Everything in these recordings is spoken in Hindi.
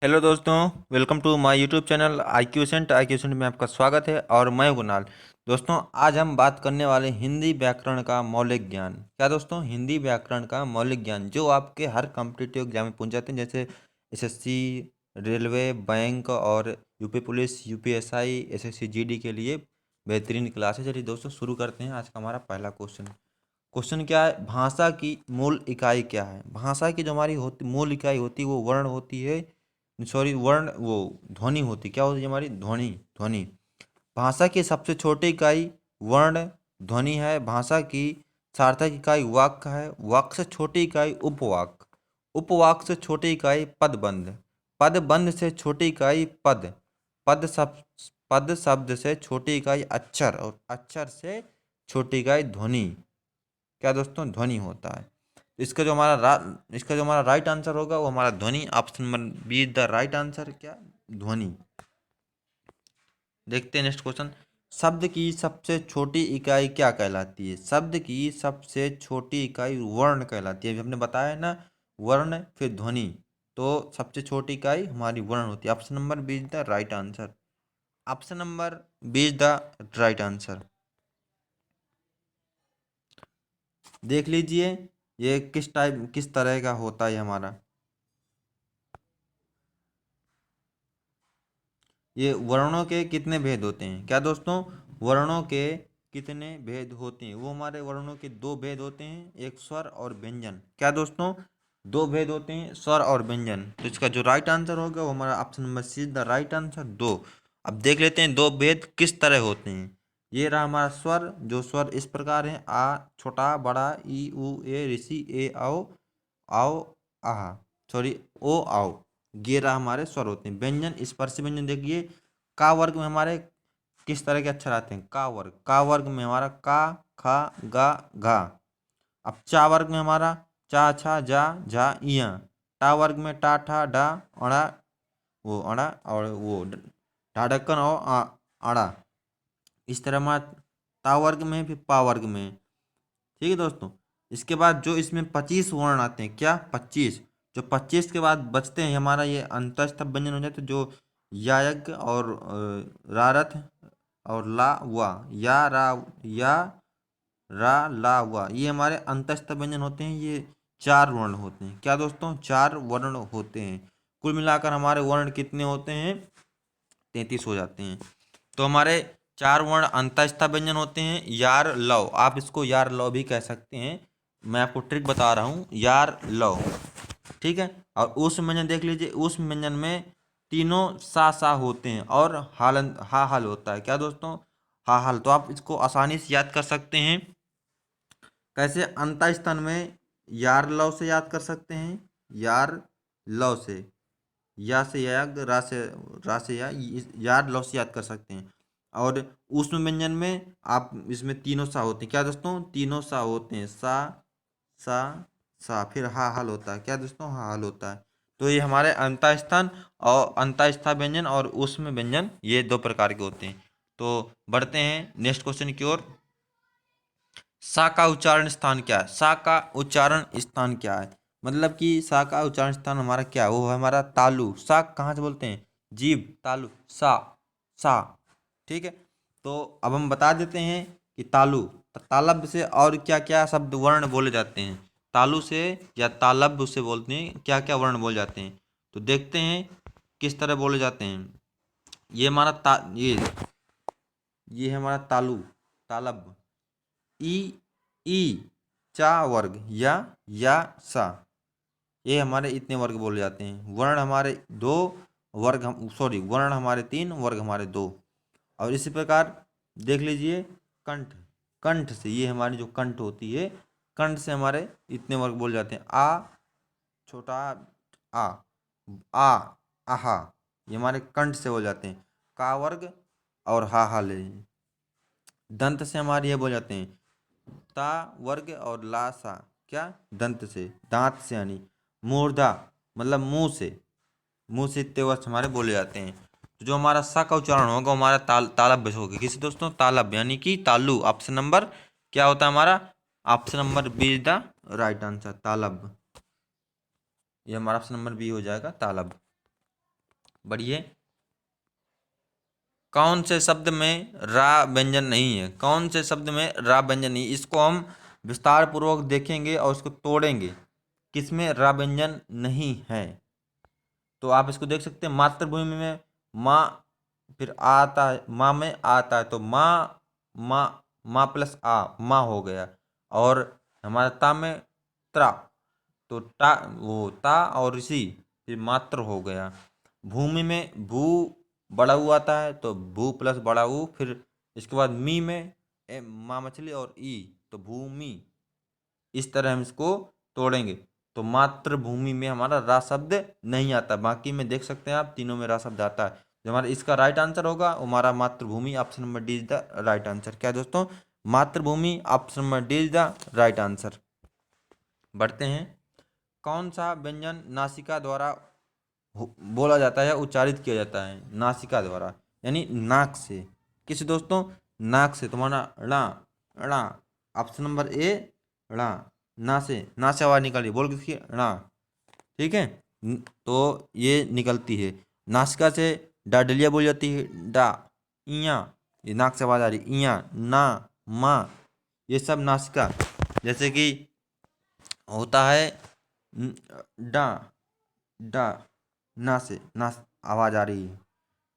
हेलो दोस्तों, welcome to my YouTube channel I Q सेंट में आपका स्वागत है। और मैं हूं कुणाल। दोस्तों, आज हम बात करने वाले हिंदी व्याकरण का मौलिक ज्ञान। क्या दोस्तों? हिंदी व्याकरण का मौलिक ज्ञान जो आपके हर कॉम्पिटिटिव एग्जाम में पूछ जाते हैं, जैसे एसएससी, रेलवे, बैंक और UP police, UPSI, SSC GD के लिए बेहतरीन क्लास है। चलिए दोस्तों, शुरू करते हैं। आज का हमारा पहला क्वेश्चन। क्वेश्चन क्या है? भाषा की मूल इकाई क्या है? भाषा की जो हमारी होती मूल इकाई होती है वो वर्ण होती है। सॉरी, वर्ण वो ध्वनि होती। क्या होती है हमारी? ध्वनि। ध्वनि। भाषा की सबसे छोटी इकाई वर्ण ध्वनि है। भाषा की सार्थक इकाई वाक्य है। वाक्य से छोटी इकाई उपवाक्य। उपवाक्य से छोटी इकाई पदबंध। पदबंध से छोटी इकाई पद। पद सब पद शब्द से छोटी इकाई अक्षर, और अक्षर से छोटी इकाई ध्वनि। क्या दोस्तों? ध्वनि होता है। इसका जो हमारा राइट आंसर होगा वो हमारा ध्वनि। Option number B is the right answer. क्या? ध्वनि। देखते हैं नेक्स्ट क्वेश्चन। शब्द की सबसे छोटी इकाई क्या कहलाती है? शब्द की सबसे छोटी इकाई वर्ण कहलाती है। अभी हमने बताया है ना, वर्ण फिर ध्वनि। तो सबसे छोटी इकाई हमारी वर्ण होती है। Option number B is the right answer. Option number B is the right answer. देख लीजिए ये किस तरह का होता है हमारा। ये वर्णों के कितने भेद होते हैं? क्या दोस्तों? वर्णों के कितने भेद होते हैं? वो हमारे वर्णों के दो भेद होते हैं, एक स्वर और व्यंजन। क्या दोस्तों? दो भेद होते हैं, स्वर और व्यंजन। तो इसका जो राइट आंसर होगा वो हमारा option number C is the right answer, दो। अब देख लेते हैं दो भेद किस तरह होते हैं। ये रहा हमारा स्वर। जो स्वर इस प्रकार है: आ, छोटा, बड़ा, ई, उ, ए, ऋषि, ए, आओ, आओ, आहा, सॉरी, ओ, आओ। ये रहा हमारे स्वर होते हैं। व्यंजन, स्पर्श व्यंजन देखिए। का वर्ग में हमारे किस तरह के अक्षर आते हैं? का वर्ग। का वर्ग में हमारा का, खा, गा, घा। अब चा वर्ग में हमारा चा, छा, जा, झा, इया। टा वर्ग में टा, ठा, डा, अड़ा, वो अड़ा, और वो ढाढक्कन और अड़ा। इस तरह हमारा ता वर्ग में, फिर पा वर्ग में। ठीक है दोस्तों। इसके बाद जो इसमें 25 वर्ण आते हैं। क्या? 25। जो 25 के बाद बचते हैं हमारा ये अंतस्थ व्यंजन हो जाते हैं, जो यायज्ञ और रारथ और ला वा, या रा, या रा, ला, वा, ये हमारे अंतस्थ व्यंजन होते हैं। ये चार वर्ण होते हैं। क्या दोस्तों? चार वर्ण होते हैं। कुल मिलाकर हमारे वर्ण कितने होते हैं? 33 हो जाते हैं। तो हमारे चार वर्ण अंतःस्थ व्यंजन होते हैं। यार लव, आप इसको यार लव भी कह सकते हैं। मैं आपको ट्रिक बता रहा हूँ, यार लव। ठीक है। और उस व्यंजन देख लीजिए, उस व्यंजन में तीनों सा होते हैं और हाल हा हल होता है। क्या दोस्तों? हा हल। तो आप इसको आसानी से याद कर सकते हैं। कैसे? अंतः स्थान में यार लव से याद कर सकते हैं। यार लव से, या से याग, रा से यार लव से याद कर सकते हैं। और उष्म व्यंजन में आप इसमें तीनों सा होते हैं। क्या दोस्तों? तीनों सा होते हैं। सा, सा, सा, फिर हा हल होता है। क्या दोस्तों? हा हल होता है। तो ये हमारे अंतःस्थान और अंतःस्था व्यंजन और उष्म व्यंजन, ये दो प्रकार के होते हैं। तो बढ़ते हैं नेक्स्ट क्वेश्चन की ओर। सा का उच्चारण स्थान क्या है? सा का उच्चारण स्थान क्या है? मतलब कि सा का उच्चारण स्थान हमारा क्या है? वो है हमारा तालु। सा कहाँ से बोलते हैं? जीभ, तालु, सा, सा। ठीक है। तो अब हम बता देते हैं कि तालु, तालब्य से और क्या क्या शब्द वर्ण बोले जाते हैं। तालु से या तालब्य से बोलते हैं, क्या क्या वर्ण बोले जाते हैं। तो देखते हैं किस तरह बोले जाते हैं। ये हमारा ये है हमारा तालु, तालब्य। ई, ई, चा वर्ग, या सा। ये हमारे इतने वर्ग बोले जाते हैं। वर्ण हमारे दो, वर्ग हम सॉरी वर्ण हमारे तीन, वर्ग हमारे दो। और इसी प्रकार देख लीजिए कंठ। कंठ से, ये हमारी जो कंठ होती है, कंठ से हमारे इतने वर्ग बोले जाते हैं। आ, छोटा, आ, आ, आहा। ये हमारे कंठ से बोल जाते हैं। का वर्ग और हा हा ले। दंत से हमारे ये बोल जाते हैं। ता वर्ग और ला सा। क्या? दंत से, दांत से, यानी मूर्धा, मतलब मुंह से। मुंह से इतने वर्ष हमारे बोले जाते हैं। तो जो हमारा सा का उच्चारण होगा हमारा तालब्य होगा। किसी दोस्तों? तालब्य, यानी कि तालु। ऑप्शन नंबर क्या होता है हमारा? Option number B is the right answer, तालब्य। ये हमारा ऑप्शन नंबर बी हो जाएगा, तालब्य। बढ़िए। कौन से शब्द में रा व्यंजन नहीं है? कौन से शब्द में रा व्यंजन नहीं? इसको हम विस्तार पूर्वक देखेंगे और इसको तोड़ेंगे, किसमें रा व्यंजन नहीं है। तो आप इसको देख सकते हैं, मातृभूमि में माँ, फिर आ आता है, माँ में आ आता है, तो माँ, माँ, माँ प्लस आ, माँ हो गया। और हमारा ता में त्रा, तो टा, वो ता और ऋषि, फिर मात्र हो गया। भूमि में भू बड़ा ऊ आता है, तो भू प्लस बड़ा ऊ, फिर इसके बाद मी में माँ मछली और ई, तो भूमि। इस तरह हम इसको तोड़ेंगे। तो मातृभूमि में हमारा रा शब्द नहीं आता, बाकी में देख सकते हैं आप तीनों में रा शब्द आता है। जो हमारा इसका राइट आंसर होगा हमारा मातृभूमि, option number D is the right answer. क्या दोस्तों? मातृभूमि, option number D is the right answer. बढ़ते हैं। कौन सा व्यंजन नासिका द्वारा बोला जाता है, उच्चारित किया जाता है? नासिका द्वारा यानी नाक से। किस दोस्तों? नाक से। तुम्हारा ड़ा, ड़ा, ऑप्शन नंबर ए ड़ा। ना से आवाज निकल रही, बोल किसकी? ड़ा। ठीक है। तो ये निकलती है नासिका से। डाडलिया बोल जाती है डा, इया, ये नाक से आवाज आ रही, इया, ना, मा, ये सब नासिका। जैसे कि होता है डा, डा, ना से ना आवाज आ रही है।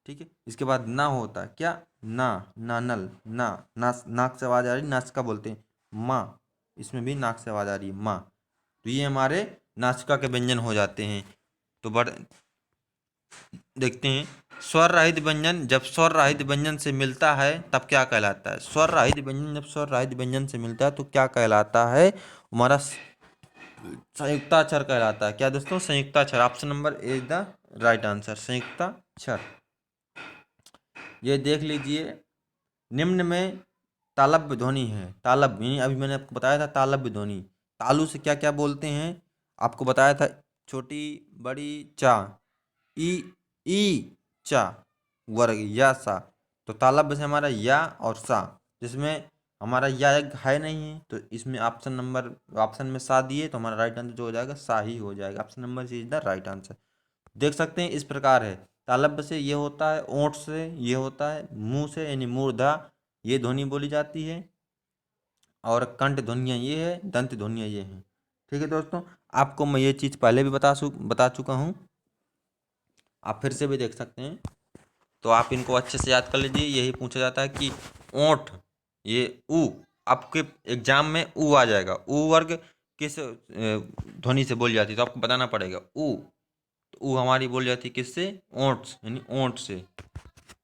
ठीक है। इसके बाद ना होता है क्या? ना, नानल, नाक से आवाज आ रही, नासिका बोलते हैं। माँ, इसमें भी नाक से आवाज आ रही है, माँ। तो ये हमारे नासिका के व्यंजन हो जाते हैं। तो देखते हैं। स्वर रहित व्यंजन जब स्वर रहित व्यंजन से मिलता है तब क्या कहलाता है? स्वर रहित व्यंजन जब स्वर रहित व्यंजन से मिलता है तो क्या कहलाता है? हमारा संयुक्ताक्षर कहलाता है। क्या दोस्तों? संयुक्ताक्षर, option number A is the right answer, संयुक्ताक्षर। ये देख लीजिए, निम्न में तालव्य ध्वनि है। तालव्य यानी अभी मैंने आपको बताया था तालव्य ध्वनि। तालु से क्या क्या बोलते हैं आपको बताया था, छोटी बड़ी चा, ई, ई चा, वर्ग या सा। तो तालव्य से हमारा या और सा, जिसमें हमारा या एक है नहीं है, तो इसमें ऑप्शन में सा दिए तो हमारा राइट आंसर जो हो जाएगा सा ही हो जाएगा। Option number C is the right answer. देख सकते हैं इस प्रकार है। तालव्य से ये होता है, ओंठ से ये होता है, मुंह से यानी मूर्धा ये ध्वनि बोली जाती है, और कंठ ध्वनियाँ ये है, दंत ध्वनियाँ ये हैं। ठीक है दोस्तों, आपको मैं ये चीज़ पहले भी बता चुका हूँ, आप फिर से भी देख सकते हैं। तो आप इनको अच्छे से याद कर लीजिए। यही पूछा जाता है कि ओंठ, ये ऊ, आपके एग्जाम में ऊ आ जाएगा। ऊ वर्ग किस ध्वनि से बोली जाती है, तो आपको बताना पड़ेगा ऊ। तो ऊ हमारी बोली जाती है किससे? ओंठ यानी ओंठ से।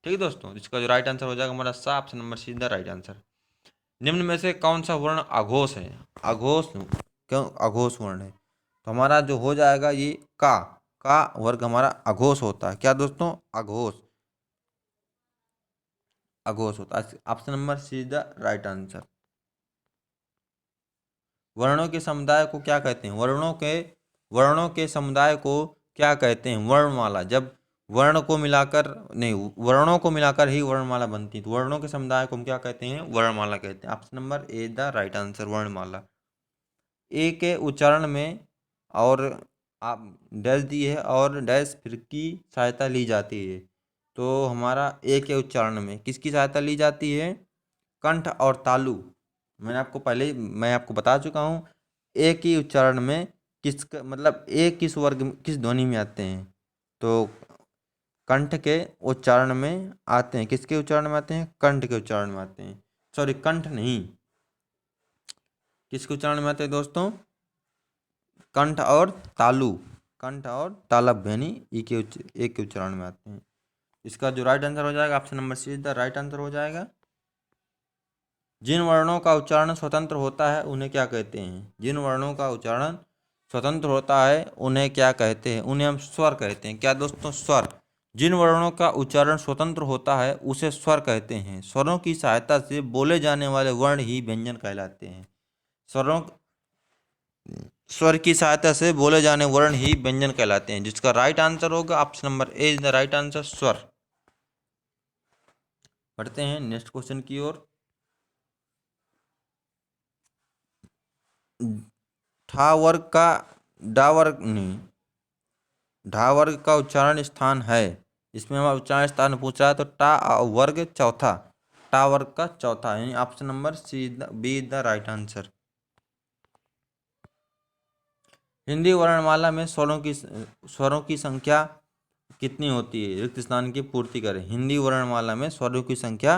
ठीक है दोस्तों, इसका जो राइट आंसर हो जाएगा हमारा सा, option number see the right answer. निम्न में से कौन सा वर्ण अघोष है? अघोष क्यों अघोष वर्ण है? तो हमारा जो हो जाएगा ये का वर्ग हमारा अघोष होता है। क्या दोस्तों? अघोष, अघोष होता है। Option number C is the right answer. वर्णों के समुदाय को क्या कहते हैं? वर्णों के समुदाय को क्या कहते हैं? वर्णमाला। जब वर्ण को मिलाकर नहीं, वर्णों को मिलाकर ही वर्णमाला बनती है, तो वर्णों के समुदाय को हम क्या कहते हैं? वर्णमाला कहते हैं। Option number A the right answer, वर्णमाला। ए के उच्चारण में और आप डैश दी है और डैश फिर की सहायता ली जाती है। तो हमारा ए के उच्चारण में किसकी सहायता ली जाती है? कंठ और तालु। मैं आपको बता चुका हूँ। ए की उच्चारण में मतलब ए किस वर्ग किस ध्वनि में आते हैं? तो कंठ के उच्चारण में आते हैं। किसके उच्चारण में आते हैं? कंठ के उच्चारण में आते हैं। सॉरी, कंठ नहीं, किसके उच्चारण में आते हैं दोस्तों? कंठ और तालु, कंठ और तालव्य यानी ई के एक के उच्चारण में आते हैं। इसका जो राइट आंसर हो जाएगा option number see the right answer हो जाएगा। जिन वर्णों का उच्चारण स्वतंत्र होता है उन्हें क्या कहते हैं? जिन वर्णों का उच्चारण स्वतंत्र होता है उन्हें क्या कहते हैं? उन्हें हम स्वर कहते हैं। क्या दोस्तों? स्वर। जिन वर्णों का उच्चारण स्वतंत्र होता है उसे स्वर कहते हैं। स्वरों की सहायता से बोले जाने वाले वर्ण ही व्यंजन कहलाते हैं। स्वर की सहायता से बोले जाने वर्ण ही व्यंजन कहलाते हैं। जिसका राइट आंसर होगा option number A is the right answer, स्वर। बढ़ते हैं नेक्स्ट क्वेश्चन की ओर। ठा वर्ग का डा वर्ग नहीं, ढा वर्ग का उच्चारण स्थान है। इसमें हमारा उच्चारण स्थान में पूछ रहा है तो टा वर्ग चौथा, टा वर्ग का चौथा, यानी option number B is the right answer. Hindi वर्णमाला में स्वरों की संख्या कितनी होती है? रिक्त स्थान की पूर्ति करें। हिंदी वर्णमाला में स्वरों की संख्या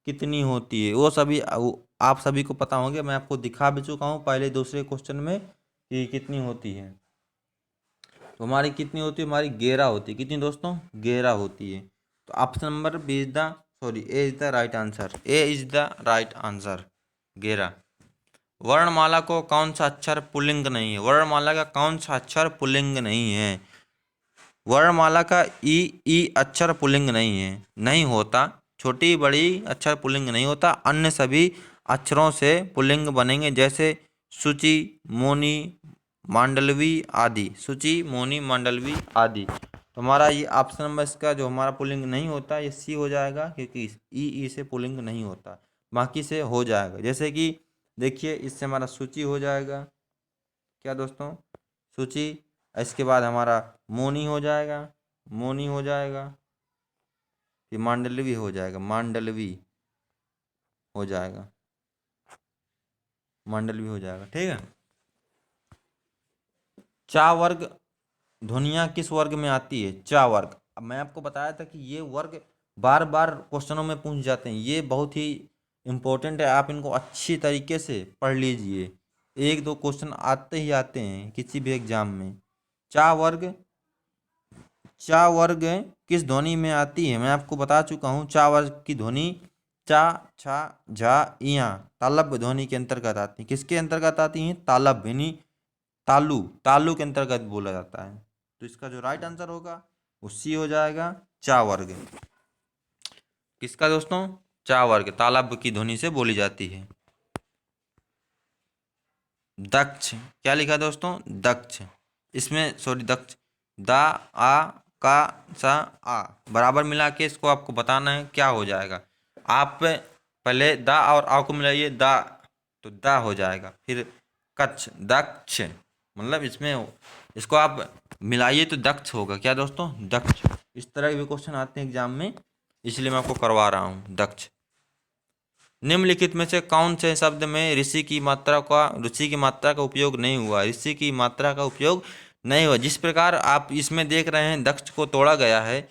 कितनी होती है? वो सभी आप सभी को पता होंगे, मैं आपको दिखा भी चुका हूँ पहले दूसरे क्वेश्चन में कि कितनी होती है। तो हमारी कितनी होती है? हमारी 11 होती है। कितनी दोस्तों? 11 होती है। तो option number B is the A is the right answer. A is the right answer 11। वर्णमाला को कौन सा अक्षर पुल्लिंग नहीं है? वर्णमाला का कौन सा अक्षर पुल्लिंग नहीं है? वर्णमाला का ई अक्षर पुल्लिंग नहीं है, नहीं होता। छोटी बड़ी अक्षर पुल्लिंग नहीं होता। अन्य सभी अक्षरों से पुल्लिंग बनेंगे, जैसे शुचि, मौनी, मांडलवी आदि। शुचि, मौनी, मांडलवी आदि। तो हमारा ये ऑप्शन नंबर इसका जो हमारा पुल्लिंग नहीं होता ये सी हो जाएगा, क्योंकि ई से पुल्लिंग नहीं होता, बाकी से हो जाएगा। जैसे कि देखिए, इससे हमारा सूची हो जाएगा। क्या दोस्तों? सूची। इसके बाद हमारा मौनी हो जाएगा, मौनी हो जाएगा, फिर मांडलवी हो जाएगा, मांडलवी हो जाएगा, मांडलवी हो जाएगा। ठीक है। चा वर्ग ध्वनियाँ किस वर्ग में आती है? चा वर्ग। अब मैं आपको बताया था कि ये वर्ग बार बार क्वेश्चनों में पूछ जाते हैं, ये बहुत ही इम्पोर्टेंट है, आप इनको अच्छी तरीके से पढ़ लीजिए। एक दो क्वेश्चन आते ही आते हैं किसी भी एग्जाम में। चा वर्ग, चा वर्ग किस ध्वनि में आती है? मैं आपको बता चुका हूँ। चा वर्ग की ध्वनि चा, छा, झा, इया तालब्य ध्वनि के अंतर्गत आती है। किसके अंतर्गत आती हैं? तालब्य, यानी तालु, तालु के अंतर्गत बोला जाता है। तो इसका जो राइट आंसर होगा वो सी हो जाएगा, चा वर्ग। किसका दोस्तों? चा वर्ग तालब्य की ध्वनि से बोली जाती है। दक्ष, क्या लिखा दोस्तों? दक्ष। इसमें सॉरी दक्ष, दा, आ, का, सा, आ बराबर मिला के इसको आपको बताना है क्या हो जाएगा। आप पहले दा और आ को मिलाइए, दा तो दा हो जाएगा, फिर कच्छ, दक्ष, मतलब इसमें इसको आप मिलाइए तो दक्ष होगा। क्या दोस्तों? दक्ष। इस तरह के भी क्वेश्चन आते हैं एग्जाम में, इसलिए मैं आपको करवा रहा हूँ। दक्ष। निम्नलिखित में से कौन से शब्द में ऋषि की मात्रा का उपयोग नहीं हुआ? ऋषि की मात्रा का उपयोग नहीं हुआ। जिस प्रकार आप इसमें देख रहे हैं दक्ष को तोड़ा गया है,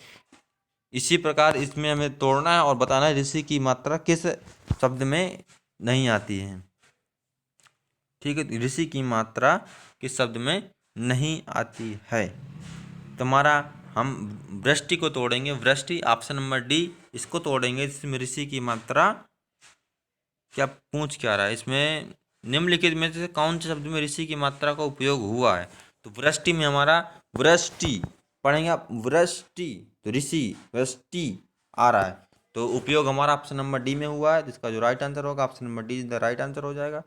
इसी प्रकार इसमें हमें तोड़ना है और बताना है ऋषि की मात्रा किस शब्द में नहीं आती है। ठीक है, ऋषि की मात्रा किस शब्द में नहीं आती है। तुम्हारा हम वृष्टि को तोड़ेंगे, वृष्टि ऑप्शन नंबर डी, इसको तोड़ेंगे। इसमें ऋषि की मात्रा क्या पूछ क्या रहा है? इसमें निम्नलिखित में से कौन से शब्द में ऋषि की मात्रा का उपयोग हुआ है? तो वृष्टि में हमारा वृष्टि पढ़ेंगे आप, वृष्टि तो ऋषि वृष्टि आ रहा है, तो उपयोग हमारा ऑप्शन नंबर डी में हुआ है, जिसका जो राइट आंसर होगा option number D is the right answer हो जाएगा।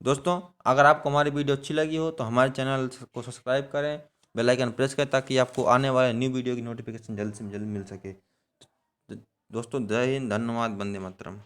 दोस्तों, अगर आपको हमारी वीडियो अच्छी लगी हो तो हमारे चैनल को सब्सक्राइब करें, बेल आइकन प्रेस करें, ताकि आपको आने वाले न्यू वीडियो की नोटिफिकेशन जल्द से जल्द मिल सके। दोस्तों, जय हिंद, धन्यवाद, वंदे मातरम।